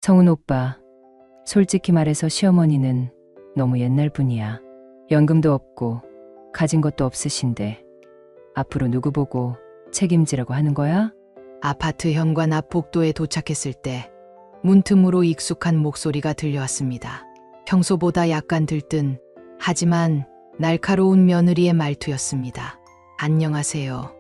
성훈 오빠, 솔직히 말해서 시어머니는 너무 옛날 분이야. 연금도 없고 가진 것도 없으신데 앞으로 누구 보고 책임지라고 하는 거야? 아파트 현관 앞 복도에 도착했을 때 문틈으로 익숙한 목소리가 들려왔습니다. 평소보다 약간 들뜬 하지만 날카로운 며느리의 말투였습니다. 안녕하세요.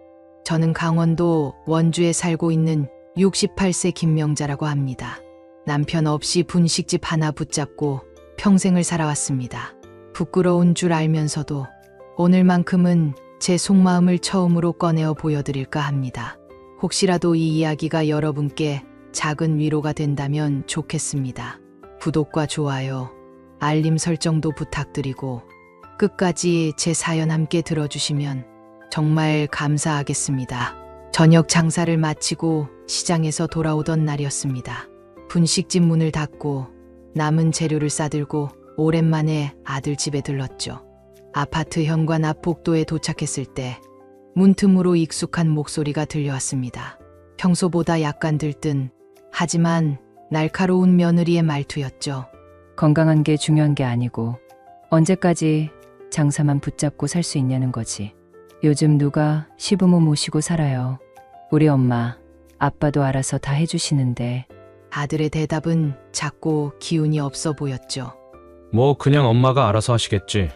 저는 강원도 원주에 살고 있는 68세 김명자라고 합니다. 남편 없이 분식집 하나 붙잡고 평생을 살아왔습니다. 부끄러운 줄 알면서도 오늘만큼은 제 속마음을 처음으로 꺼내어 보여드릴까 합니다. 혹시라도 이 이야기가 여러분께 작은 위로가 된다면 좋겠습니다. 구독과 좋아요, 알림 설정도 부탁드리고 끝까지 제 사연 함께 들어주시면 정말 감사하겠습니다. 저녁 장사를 마치고 시장에서 돌아오던 날이었습니다. 분식집 문을 닫고 남은 재료를 싸들고 오랜만에 아들 집에 들렀죠. 아파트 현관 앞 복도에 도착했을 때 문틈으로 익숙한 목소리가 들려왔습니다. 평소보다 약간 들뜬 하지만 날카로운 며느리의 말투였죠. 건강한 게 중요한 게 아니고 언제까지 장사만 붙잡고 살 수 있냐는 거지. 요즘 누가 시부모 모시고 살아요. 우리 엄마, 아빠도 알아서 다 해주시는데. 아들의 대답은 작고 기운이 없어 보였죠. 뭐 그냥 엄마가 알아서 하시겠지.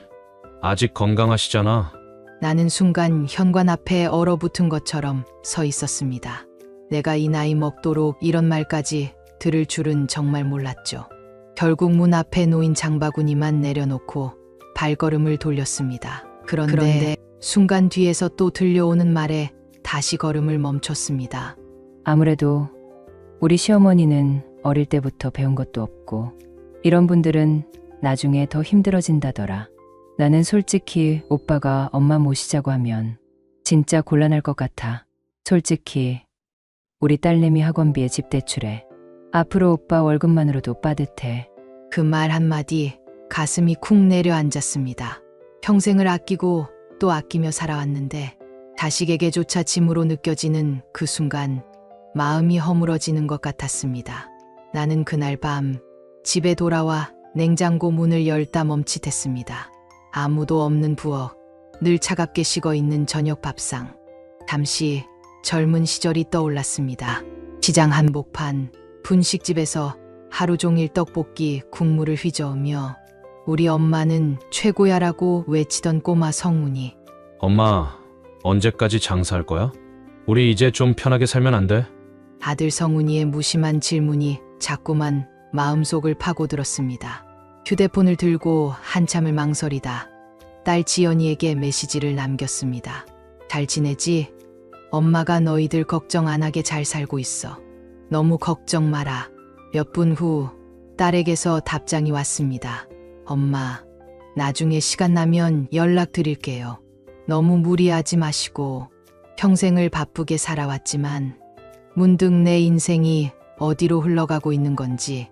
아직 건강하시잖아. 나는 순간 현관 앞에 얼어붙은 것처럼 서 있었습니다. 내가 이 나이 먹도록 이런 말까지 들을 줄은 정말 몰랐죠. 결국 문 앞에 놓인 장바구니만 내려놓고 발걸음을 돌렸습니다. 그런데 순간 뒤에서 또 들려오는 말에 다시 걸음을 멈췄습니다. 아무래도 우리 시어머니는 어릴 때부터 배운 것도 없고 이런 분들은 나중에 더 힘들어진다더라. 나는 솔직히 오빠가 엄마 모시자고 하면 진짜 곤란할 것 같아. 솔직히 우리 딸내미 학원비에 집 대출에 앞으로 오빠 월급만으로도 빠듯해. 그 말 한마디 가슴이 쿵 내려앉았습니다. 평생을 아끼고 또 아끼며 살아왔는데 자식에게조차 짐으로 느껴지는 그 순간 마음이 허물어지는 것 같았습니다. 나는 그날 밤 집에 돌아와 냉장고 문을 열다 멈칫했습니다. 아무도 없는 부엌, 늘 차갑게 식어 있는 저녁 밥상. 잠시 젊은 시절이 떠올랐습니다. 시장 한복판, 분식집에서 하루 종일 떡볶이, 국물을 휘저으며 우리 엄마는 최고야라고 외치던 꼬마 성훈이 엄마, 언제까지 장사할 거야? 우리 이제 좀 편하게 살면 안 돼? 아들 성훈이의 무심한 질문이 자꾸만 마음속을 파고들었습니다. 휴대폰을 들고 한참을 망설이다 딸 지연이에게 메시지를 남겼습니다. 잘 지내지? 엄마가 너희들 걱정 안 하게 잘 살고 있어. 너무 걱정 마라. 몇 분 후 딸에게서 답장이 왔습니다. 엄마, 나중에 시간 나면 연락드릴게요. 너무 무리하지 마시고 평생을 바쁘게 살아왔지만 문득 내 인생이 어디로 흘러가고 있는 건지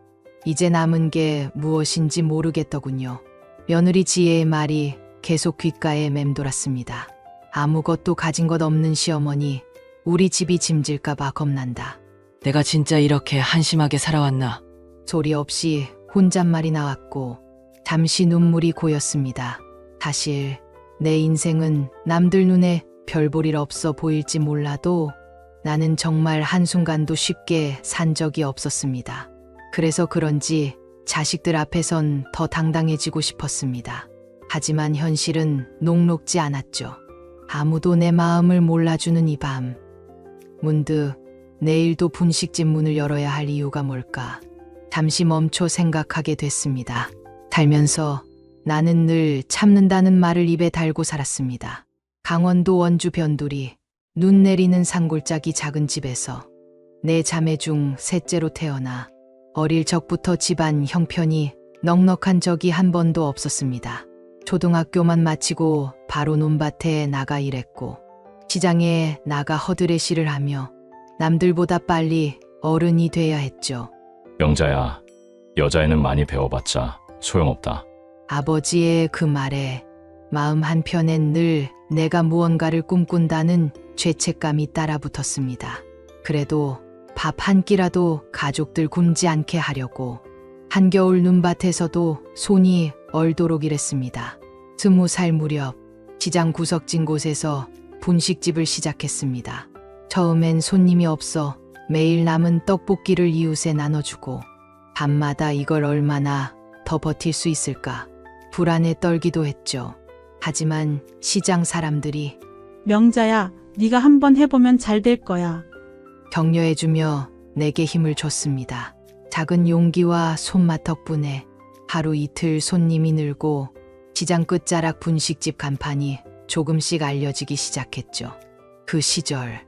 이제 남은 게 무엇인지 모르겠더군요. 며느리 지혜의 말이 계속 귓가에 맴돌았습니다. 아무것도 가진 것 없는 시어머니, 우리 집이 짐질까봐 겁난다. 내가 진짜 이렇게 한심하게 살아왔나? 소리 없이 혼잣말이 나왔고 잠시 눈물이 고였습니다. 사실 내 인생은 남들 눈에 별 볼 일 없어 보일지 몰라도 나는 정말 한순간도 쉽게 산 적이 없었습니다. 그래서 그런지 자식들 앞에선 더 당당해지고 싶었습니다. 하지만 현실은 녹록지 않았죠. 아무도 내 마음을 몰라주는 이 밤. 문득 내일도 분식집 문을 열어야 할 이유가 뭘까? 잠시 멈춰 생각하게 됐습니다. 살면서 나는 늘 참는다는 말을 입에 달고 살았습니다. 강원도 원주 변두리, 눈 내리는 산골짜기 작은 집에서 내 자매 중 셋째로 태어나 어릴 적부터 집안 형편이 넉넉한 적이 한 번도 없었습니다. 초등학교만 마치고 바로 논밭에 나가 일했고 시장에 나가 허드레시를 하며 남들보다 빨리 어른이 돼야 했죠. 명자야, 여자애는 많이 배워봤자 소용없다. 아버지의 그 말에 마음 한편엔 늘 내가 무언가를 꿈꾼다는 죄책감이 따라붙었습니다. 그래도 밥 한 끼라도 가족들 굶지 않게 하려고 한겨울 눈밭에서도 손이 얼도록 일했습니다. 20살 무렵 시장 구석진 곳에서 분식집을 시작했습니다. 처음엔 손님이 없어 매일 남은 떡볶이를 이웃에 나눠주고 밤마다 이걸 얼마나 더 버틸 수 있을까 불안에 떨기도 했죠. 하지만 시장 사람들이 명자야, 네가 한번 해보면 잘 될 거야. 격려해주며 내게 힘을 줬습니다. 작은 용기와 손맛 덕분에 하루 이틀 손님이 늘고 시장 끝자락 분식집 간판이 조금씩 알려지기 시작했죠. 그 시절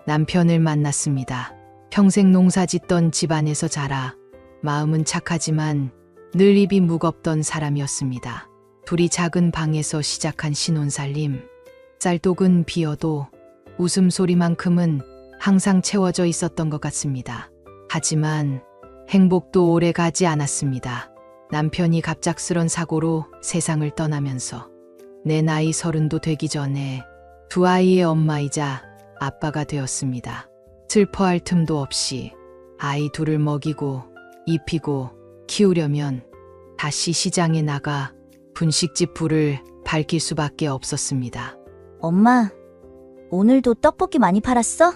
남편을 만났습니다. 평생 농사 짓던 집안에서 자라 마음은 착하지만 늘 입이 무겁던 사람이었습니다. 둘이 작은 방에서 시작한 신혼살림. 쌀독은 비어도 웃음소리만큼은 항상 채워져 있었던 것 같습니다. 하지만 행복도 오래 가지 않았습니다. 남편이 갑작스런 사고로 세상을 떠나면서 내 나이 30도 되기 전에 두 아이의 엄마이자 아빠가 되었습니다. 슬퍼할 틈도 없이 아이 둘을 먹이고 입히고 키우려면 다시 시장에 나가 분식집 불을 밝힐 수밖에 없었습니다. 엄마, 오늘도 떡볶이 많이 팔았어?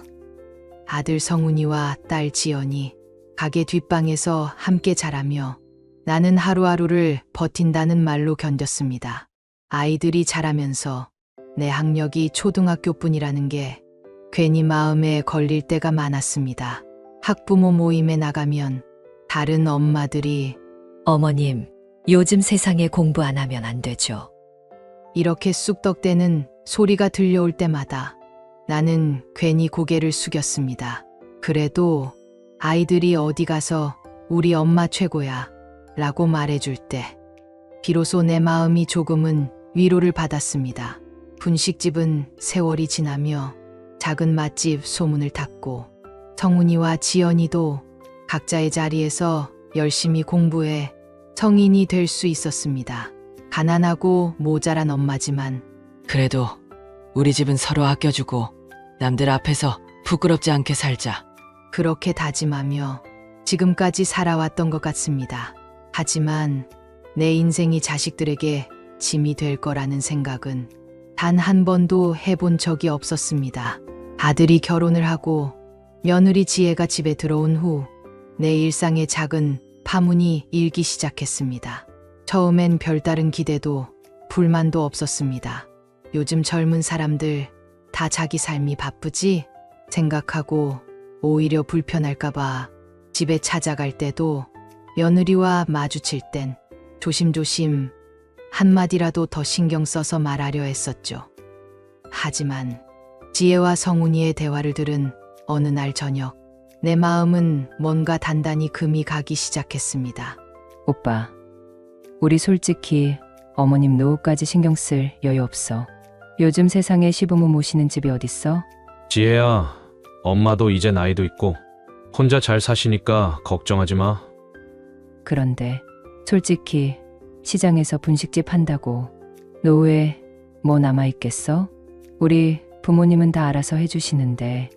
아들 성훈이와 딸 지연이 가게 뒷방에서 함께 자라며 나는 하루하루를 버틴다는 말로 견뎠습니다. 아이들이 자라면서 내 학력이 초등학교뿐이라는 게 괜히 마음에 걸릴 때가 많았습니다. 학부모 모임에 나가면 다른 엄마들이 어머님, 요즘 세상에 공부 안 하면 안 되죠. 이렇게 쑥덕대는 소리가 들려올 때마다 나는 괜히 고개를 숙였습니다. 그래도 아이들이 어디 가서 우리 엄마 최고야 라고 말해줄 때 비로소 내 마음이 조금은 위로를 받았습니다. 분식집은 세월이 지나며 작은 맛집 소문을 탔고 성훈이와 지연이도 각자의 자리에서 열심히 공부해 성인이 될 수 있었습니다. 가난하고 모자란 엄마지만 그래도 우리 집은 서로 아껴주고 남들 앞에서 부끄럽지 않게 살자. 그렇게 다짐하며 지금까지 살아왔던 것 같습니다. 하지만 내 인생이 자식들에게 짐이 될 거라는 생각은 단 한 번도 해본 적이 없었습니다. 아들이 결혼을 하고 며느리 지혜가 집에 들어온 후 내 일상에 작은 파문이 일기 시작했습니다. 처음엔 별다른 기대도 불만도 없었습니다. 요즘 젊은 사람들 다 자기 삶이 바쁘지 생각하고 오히려 불편할까봐 집에 찾아갈 때도 며느리와 마주칠 땐 조심조심 한마디라도 더 신경 써서 말하려 했었죠. 하지만 지혜와 성훈이의 대화를 들은 어느 날 저녁 내 마음은 뭔가 단단히 금이 가기 시작했습니다. 오빠, 우리 솔직히 어머님 노후까지 신경 쓸 여유 없어. 요즘 세상에 시부모 모시는 집이 어딨어? 지혜야, 엄마도 이제 나이도 있고 혼자 잘 사시니까 걱정하지 마. 그런데 솔직히 시장에서 분식집 한다고 노후에 뭐 남아있겠어? 우리 부모님은 다 알아서 해주시는데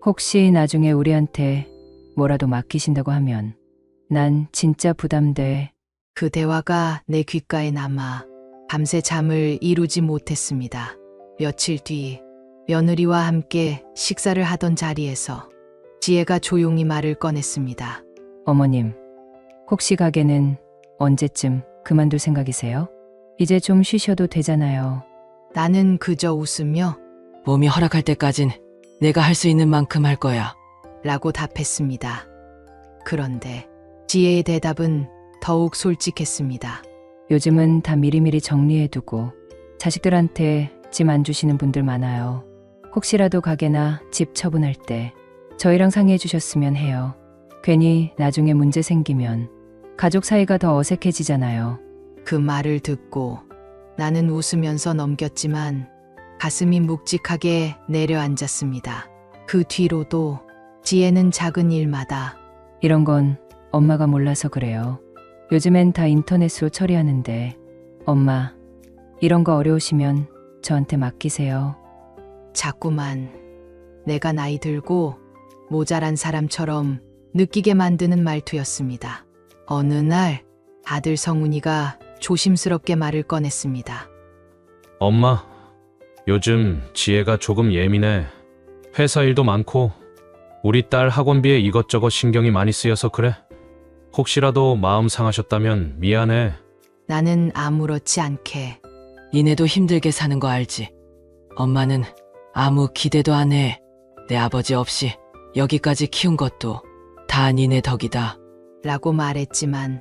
혹시 나중에 우리한테 뭐라도 맡기신다고 하면 난 진짜 부담돼. 그 대화가 내 귓가에 남아 밤새 잠을 이루지 못했습니다. 며칠 뒤 며느리와 함께 식사를 하던 자리에서 지혜가 조용히 말을 꺼냈습니다. 어머님, 혹시 가게는 언제쯤 그만둘 생각이세요? 이제 좀 쉬셔도 되잖아요. 나는 그저 웃으며 몸이 허락할 때까진 내가 할 수 있는 만큼 할 거야. 라고 답했습니다. 그런데 지혜의 대답은 더욱 솔직했습니다. 요즘은 다 미리미리 정리해두고 자식들한테 짐 안 주시는 분들 많아요. 혹시라도 가게나 집 처분할 때 저희랑 상의해 주셨으면 해요. 괜히 나중에 문제 생기면 가족 사이가 더 어색해지잖아요. 그 말을 듣고 나는 웃으면서 넘겼지만 가슴이 묵직하게 내려앉았습니다. 그 뒤로도 지혜는 작은 일마다 이런 건 엄마가 몰라서 그래요. 요즘엔 다 인터넷으로 처리하는데 엄마, 이런 거 어려우시면 저한테 맡기세요. 자꾸만 내가 나이 들고 모자란 사람처럼 느끼게 만드는 말투였습니다. 어느 날 아들 성훈이가 조심스럽게 말을 꺼냈습니다. 엄마, 요즘 지혜가 조금 예민해. 회사 일도 많고 우리 딸 학원비에 이것저것 신경이 많이 쓰여서 그래. 혹시라도 마음 상하셨다면 미안해. 나는 아무렇지 않게 니네도 힘들게 사는 거 알지? 엄마는 아무 기대도 안 해. 내 아버지 없이 여기까지 키운 것도 다 니네 덕이다. 라고 말했지만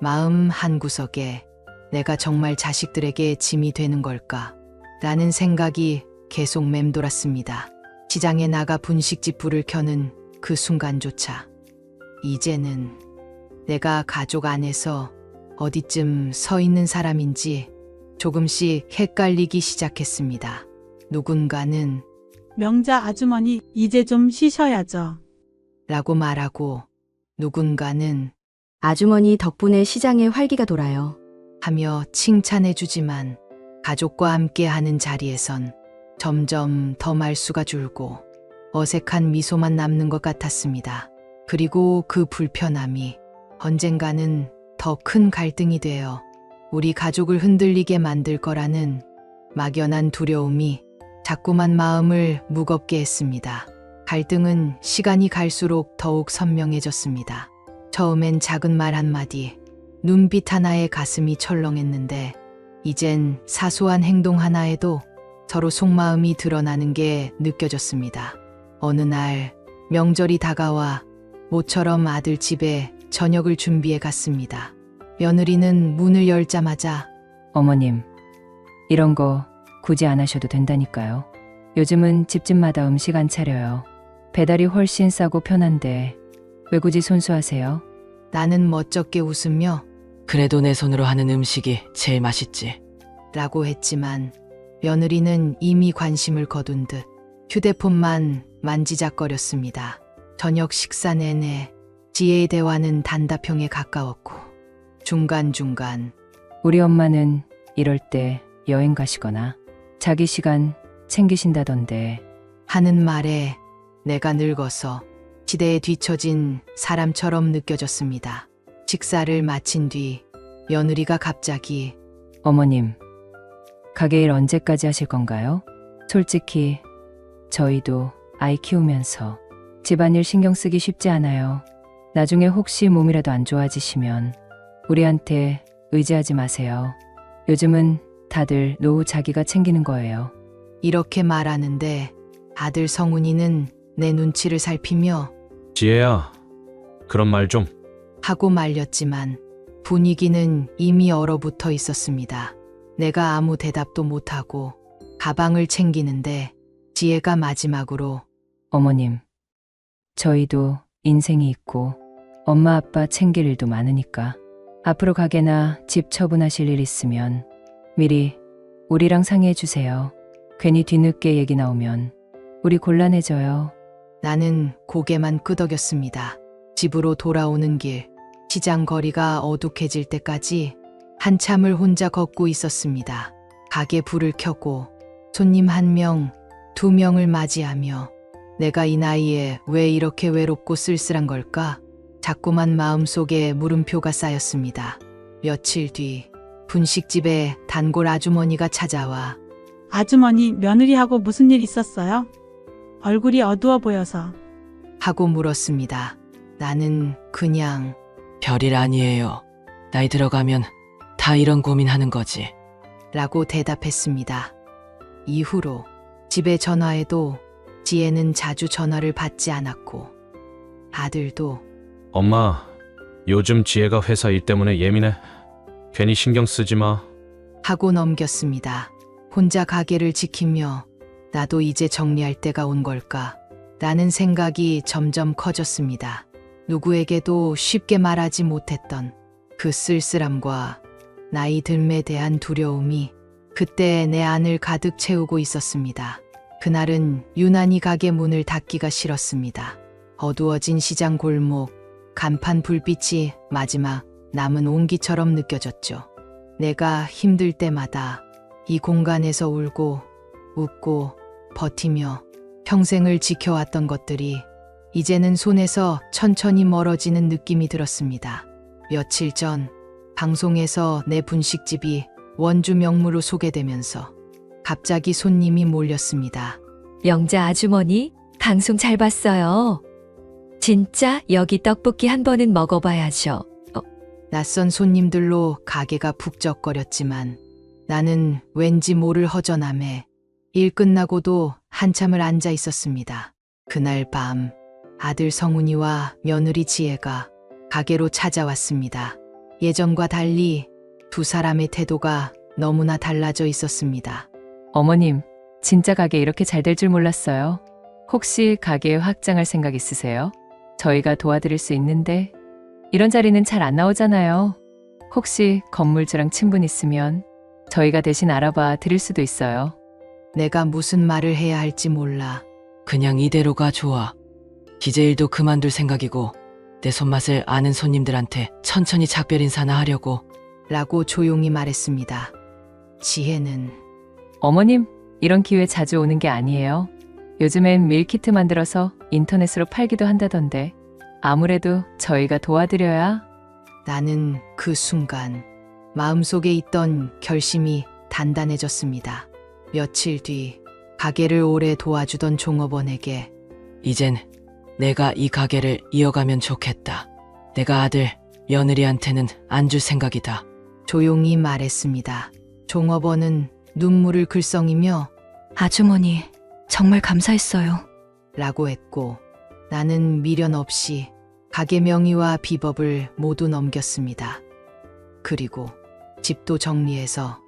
마음 한구석에 내가 정말 자식들에게 짐이 되는 걸까? 라는 생각이 계속 맴돌았습니다. 시장에 나가 분식집 불을 켜는 그 순간조차 이제는 내가 가족 안에서 어디쯤 서 있는 사람인지 조금씩 헷갈리기 시작했습니다. 누군가는 명자 아주머니, 이제 좀 쉬셔야죠. 라고 말하고 누군가는 아주머니 덕분에 시장에 활기가 돌아요. 하며 칭찬해주지만 가족과 함께 하는 자리에선 점점 더 말수가 줄고 어색한 미소만 남는 것 같았습니다. 그리고 그 불편함이 언젠가는 더 큰 갈등이 되어 우리 가족을 흔들리게 만들 거라는 막연한 두려움이 자꾸만 마음을 무겁게 했습니다. 갈등은 시간이 갈수록 더욱 선명해졌습니다. 처음엔 작은 말 한마디, 눈빛 하나에 가슴이 철렁했는데 이젠 사소한 행동 하나에도 서로 속마음이 드러나는 게 느껴졌습니다. 어느 날 명절이 다가와 모처럼 아들 집에 저녁을 준비해 갔습니다. 며느리는 문을 열자마자 어머님, 이런 거 굳이 안 하셔도 된다니까요. 요즘은 집집마다 음식 안 차려요. 배달이 훨씬 싸고 편한데 왜 굳이 손수하세요? 나는 멋쩍게 웃으며 그래도 내 손으로 하는 음식이 제일 맛있지. 라고 했지만 며느리는 이미 관심을 거둔 듯 휴대폰만 만지작거렸습니다. 저녁 식사 내내 지혜의 대화는 단답형에 가까웠고 중간중간 우리 엄마는 이럴 때 여행 가시거나 자기 시간 챙기신다던데 하는 말에 내가 늙어서 지대에 뒤처진 사람처럼 느껴졌습니다. 식사를 마친 뒤 며느리가 갑자기 어머님, 가게 일 언제까지 하실 건가요? 솔직히 저희도 아이 키우면서 집안일 신경 쓰기 쉽지 않아요. 나중에 혹시 몸이라도 안 좋아지시면 우리한테 의지하지 마세요. 요즘은 다들 노후 자기가 챙기는 거예요. 이렇게 말하는데 아들 성훈이는 내 눈치를 살피며 지혜야, 그런 말 좀. 하고 말렸지만 분위기는 이미 얼어붙어 있었습니다. 내가 아무 대답도 못하고 가방을 챙기는데 지혜가 마지막으로 어머님, 저희도 인생이 있고 엄마 아빠 챙길 일도 많으니까 앞으로 가게나 집 처분하실 일 있으면 미리 우리랑 상의해 주세요. 괜히 뒤늦게 얘기 나오면 우리 곤란해져요. 나는 고개만 끄덕였습니다. 집으로 돌아오는 길, 시장 거리가 어둑해질 때까지 한참을 혼자 걷고 있었습니다. 가게 불을 켜고 손님 1명, 2명을 맞이하며 내가 이 나이에 왜 이렇게 외롭고 쓸쓸한 걸까? 자꾸만 마음속에 물음표가 쌓였습니다. 며칠 뒤 분식집에 단골 아주머니가 찾아와 아주머니, 며느리하고 무슨 일 있었어요? 얼굴이 어두워 보여서. 하고 물었습니다. 나는 그냥 별일 아니에요. 나이 들어가면 다 이런 고민하는 거지. 라고 대답했습니다. 이후로 집에 전화해도 지혜는 자주 전화를 받지 않았고 아들도 엄마, 요즘 지혜가 회사 일 때문에 예민해. 괜히 신경 쓰지 마. 하고 넘겼습니다. 혼자 가게를 지키며 나도 이제 정리할 때가 온 걸까? 라는 생각이 점점 커졌습니다. 누구에게도 쉽게 말하지 못했던 그 쓸쓸함과 나이 듦에 대한 두려움이 그때 내 안을 가득 채우고 있었습니다. 그날은 유난히 가게 문을 닫기가 싫었습니다. 어두워진 시장 골목, 간판 불빛이 마지막 남은 온기처럼 느껴졌죠. 내가 힘들 때마다 이 공간에서 울고 웃고 버티며 평생을 지켜왔던 것들이 이제는 손에서 천천히 멀어지는 느낌이 들었습니다. 며칠 전 방송에서 내 분식집이 원주 명물로 소개되면서 갑자기 손님이 몰렸습니다. 영자 아주머니, 방송 잘 봤어요. 진짜 여기 떡볶이 한 번은 먹어봐야죠. 낯선 손님들로 가게가 북적거렸지만 나는 왠지 모를 허전함에 일 끝나고도 한참을 앉아 있었습니다. 그날 밤 아들 성훈이와 며느리 지혜가 가게로 찾아왔습니다. 예전과 달리 두 사람의 태도가 너무나 달라져 있었습니다. 어머님, 진짜 가게 이렇게 잘 될 줄 몰랐어요. 혹시 가게 확장할 생각 있으세요? 저희가 도와드릴 수 있는데 이런 자리는 잘 안 나오잖아요. 혹시 건물주랑 친분 있으면 저희가 대신 알아봐 드릴 수도 있어요. 내가 무슨 말을 해야 할지 몰라. 그냥 이대로가 좋아. 기재일도 그만둘 생각이고 내 손맛을 아는 손님들한테 천천히 작별 인사나 하려고. 라고 조용히 말했습니다. 지혜는 어머님, 이런 기회 자주 오는 게 아니에요. 요즘엔 밀키트 만들어서 인터넷으로 팔기도 한다던데 아무래도 저희가 도와드려야. 나는 그 순간 마음속에 있던 결심이 단단해졌습니다. 며칠 뒤 가게를 오래 도와주던 종업원에게 이젠 내가 이 가게를 이어가면 좋겠다. 내가 아들, 며느리한테는 안 줄 생각이다. 조용히 말했습니다. 종업원은 눈물을 글썽이며 아주머니, 정말 감사했어요. 라고 했고 나는 미련 없이 가게 명의와 비법을 모두 넘겼습니다. 그리고 집도 정리해서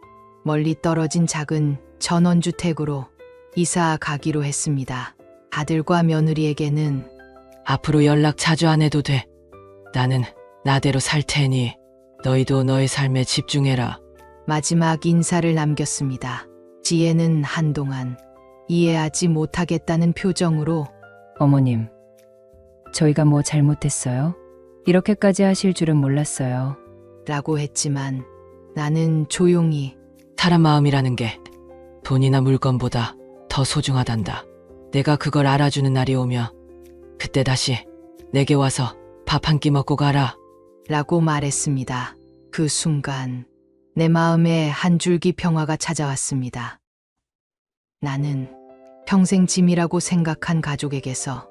멀리 떨어진 작은 전원주택으로 이사 가기로 했습니다. 아들과 며느리에게는 앞으로 연락 자주 안 해도 돼. 나는 나대로 살 테니 너희도 너의 삶에 집중해라. 마지막 인사를 남겼습니다. 지혜는 한동안 이해하지 못하겠다는 표정으로 어머님, 저희가 뭐 잘못했어요? 이렇게까지 하실 줄은 몰랐어요. 라고 했지만 나는 조용히 사람 마음이라는 게 돈이나 물건보다 더 소중하단다. 내가 그걸 알아주는 날이 오면 그때 다시 내게 와서 밥 한 끼 먹고 가라. 라고 말했습니다. 그 순간 내 마음에 한 줄기 평화가 찾아왔습니다. 나는 평생 짐이라고 생각한 가족에게서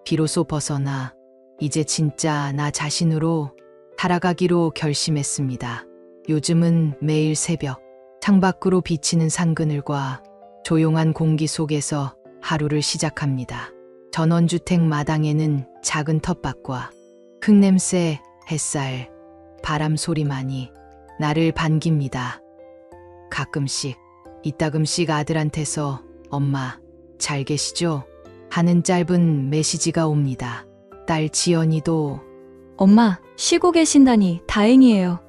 비로소 벗어나 이제 진짜 나 자신으로 살아가기로 결심했습니다. 요즘은 매일 새벽 창밖으로 비치는 산그늘과 조용한 공기 속에서 하루를 시작합니다. 전원주택 마당에는 작은 텃밭과 흙냄새, 햇살, 바람 소리만이 나를 반깁니다. 가끔씩 이따금씩 아들한테서 엄마 잘 계시죠? 하는 짧은 메시지가 옵니다. 딸 지연이도 엄마, 쉬고 계신다니 다행이에요.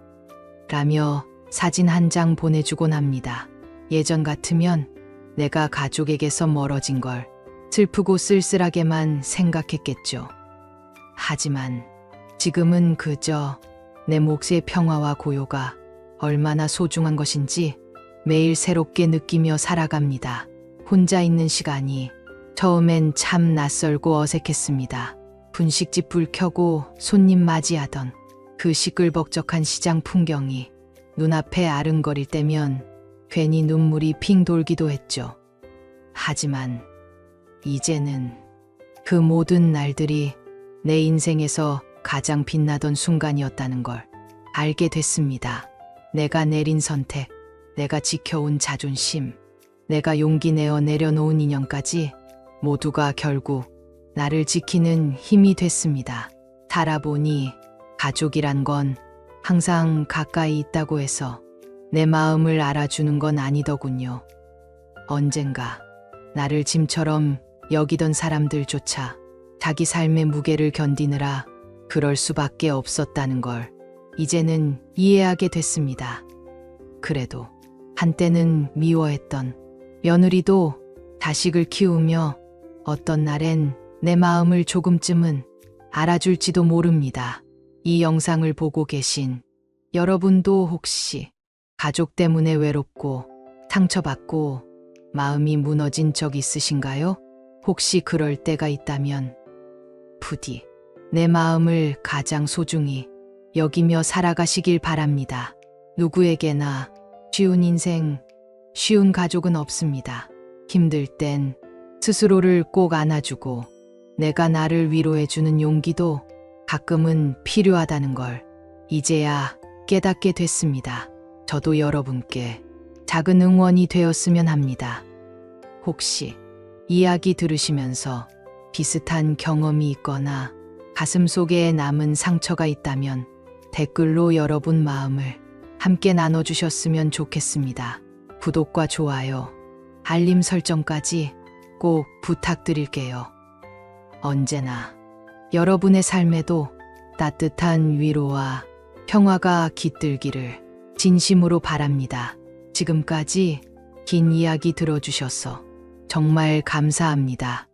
라며 사진 한 장 보내주곤 합니다. 예전 같으면 내가 가족에게서 멀어진 걸 슬프고 쓸쓸하게만 생각했겠죠. 하지만 지금은 그저 내 몫의 평화와 고요가 얼마나 소중한 것인지 매일 새롭게 느끼며 살아갑니다. 혼자 있는 시간이 처음엔 참 낯설고 어색했습니다. 분식집 불 켜고 손님 맞이하던 그 시끌벅적한 시장 풍경이 눈앞에 아른거릴 때면 괜히 눈물이 핑 돌기도 했죠. 하지만 이제는 그 모든 날들이 내 인생에서 가장 빛나던 순간이었다는 걸 알게 됐습니다. 내가 내린 선택, 내가 지켜온 자존심, 내가 용기 내어 내려놓은 인연까지 모두가 결국 나를 지키는 힘이 됐습니다. 살아보니 가족이란 건 항상 가까이 있다고 해서 내 마음을 알아주는 건 아니더군요. 언젠가 나를 짐처럼 여기던 사람들조차 자기 삶의 무게를 견디느라 그럴 수밖에 없었다는 걸 이제는 이해하게 됐습니다. 그래도 한때는 미워했던 며느리도 자식을 키우며 어떤 날엔 내 마음을 조금쯤은 알아줄지도 모릅니다. 이 영상을 보고 계신 여러분도 혹시 가족 때문에 외롭고 상처받고 마음이 무너진 적 있으신가요? 혹시 그럴 때가 있다면 부디 내 마음을 가장 소중히 여기며 살아가시길 바랍니다. 누구에게나 쉬운 인생, 쉬운 가족은 없습니다. 힘들 땐 스스로를 꼭 안아주고 내가 나를 위로해주는 용기도 가끔은 필요하다는 걸 이제야 깨닫게 됐습니다. 저도 여러분께 작은 응원이 되었으면 합니다. 혹시 이야기 들으시면서 비슷한 경험이 있거나 가슴속에 남은 상처가 있다면 댓글로 여러분 마음을 함께 나눠주셨으면 좋겠습니다. 구독과 좋아요, 알림 설정까지 꼭 부탁드릴게요. 언제나 여러분의 삶에도 따뜻한 위로와 평화가 깃들기를 진심으로 바랍니다. 지금까지 긴 이야기 들어주셔서 정말 감사합니다.